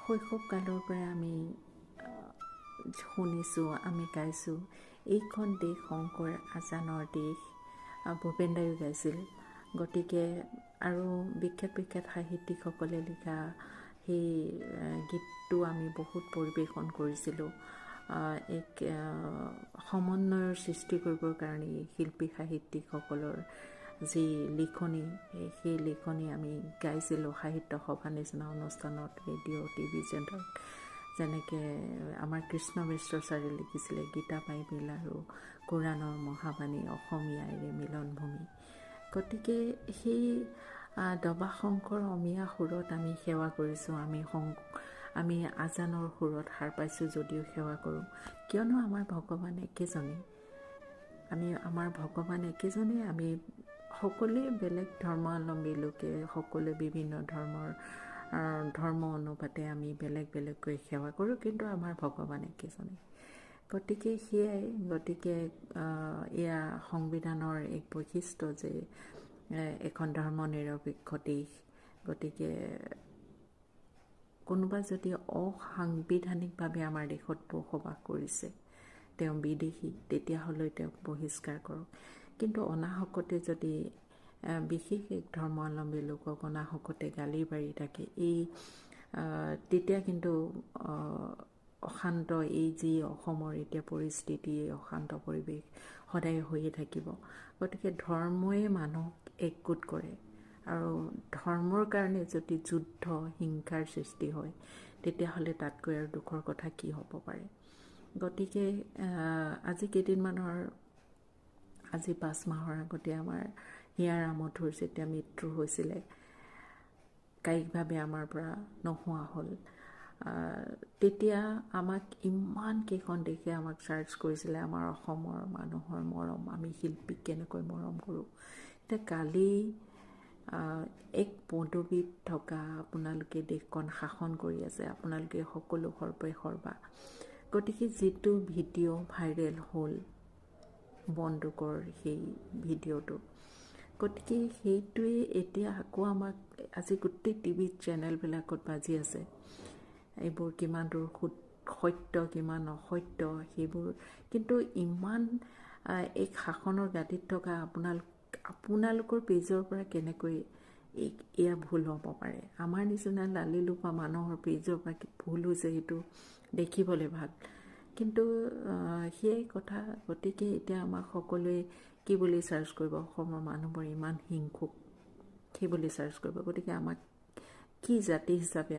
শৈশৱকালৰ পৰা আমি শুনিছোঁ, আমি গাইছোঁ। এইখন দেশ শংকৰ আজানৰ দেশ, ভূপেন দাইও গাইছিল। গতিকে আৰু বিখ্যাত সাহিত্যিকসকলে লিখা সেই গীতটো আমি বহুত পৰিৱেশন কৰিছিলোঁ। এক সমন্বয়ৰ সৃষ্টি কৰিবৰ কাৰণে শিল্পী সাহিত্যিকসকলৰ যি লিখনি, সেই লিখনি আমি গাইছিলোঁ সাহিত্য সভা নিচিনা অনুষ্ঠানত, ৰেডিঅ' টিভি চেণ্টাৰত। যেনেকৈ আমাৰ কৃষ্ণ মিশ্ৰ ছাৰে লিখিছিলে গীতা বাইবেল আৰু কোৰাণৰ মহাবাণী অসমীয়াৰে মিলনভূমি। গতিকে সেই দবা শংকৰ অমীয়া সুৰত আমি সেৱা কৰিছোঁ। আমি আজানৰ সুৰত সাৰ পাইছোঁ যদিও সেৱা কৰোঁ, কিয়নো আমাৰ ভগৱান একেজনেই। আমাৰ ভগৱান একেজনেই। আমি সকলোৱে বেলেগ ধৰ্মাৱলম্বী লোকে সকলোৱে বিভিন্ন ধৰ্ম অনুপাতে আমি বেলেগকৈ সেৱা কৰোঁ, কিন্তু আমাৰ ভগৱান একেজনেই। গতিকে সেয়াই। গতিকে এয়া সংবিধানৰ এক বৈশিষ্ট্য যে এখন ধৰ্ম নিৰপেক্ষ দেশ। গতিকে কোনোবা যদি অসাংবিধানিকভাৱে আমাৰ দেশত বসবাস কৰিছে, তেওঁ বিদেশী, তেতিয়াহ'লে তেওঁক বহিষ্কাৰ কৰক। কিন্তু অনাহকতে যদি বিশেষ এক ধৰ্মাৱলম্বী লোকক অনাহকতে গালি পাৰি থাকে, তেতিয়া কিন্তু অশান্ত এই যি অসমৰ এতিয়া পৰিস্থিতি, অশান্ত পৰিৱেশ সদায় হৈয়ে থাকিব। গতিকে ধৰ্মই মানুহক একগোট কৰে, আৰু ধৰ্মৰ কাৰণে যদি যুদ্ধ হিংসাৰ সৃষ্টি হয়, তেতিয়াহ'লে তাতকৈ আৰু দুখৰ কথা কি হ'ব পাৰে। গতিকে আজি 5 মাহৰ আগতে আমাৰ হিয়াৰ আমঠুৰ যেতিয়া মৃত্যু হৈছিলে, কায়িকভাৱে আমাৰ পৰা নোহোৱা হ'ল, তেতিয়া আমাক ইমান কেইখন দেশে আমাক চাৰ্চ কৰিছিলে আমাৰ অসমৰ মানুহৰ মৰম, আমি শিল্পীক কেনেকৈ মৰম কৰোঁ। এতিয়া কালি এক পদবীত থকা আপোনালোকে দেশখন শাসন কৰি আছে, আপোনালোকে সকলো সৰ্বা। গতিকে যিটো ভিডিঅ' ভাইৰেল হ'ল বন্দুকৰ সেই ভিডিঅ'টো, গতিকে সেইটোৱে এতিয়া আকৌ আমাক আজি গোটেই টিভি চেনেলবিলাকত বাজি আছে। এইবোৰ কিমান দূৰ সত্য কিমান অসত্য সেইবোৰ, কিন্তু ইমান এক শাসনৰ গাদীত থকা আপোনালোকৰ পেজৰ পৰা কেনেকৈ এয়া ভুল হ'ব পাৰে। আমাৰ নিচিনা লালি লোপা মানুহৰ পেজৰ পৰা ভুল হৈছে, সেইটো দেখিবলৈ ভাল, কিন্তু সেয়াই কথা। গতিকে এতিয়া আমাক সকলোৱে কি বুলি চাৰ্চ কৰিব, অসমৰ মানুহবোৰ ইমান হিংসুক, সেই বুলি চাৰ্চ কৰিব। গতিকে আমাক কি জাতি হিচাপে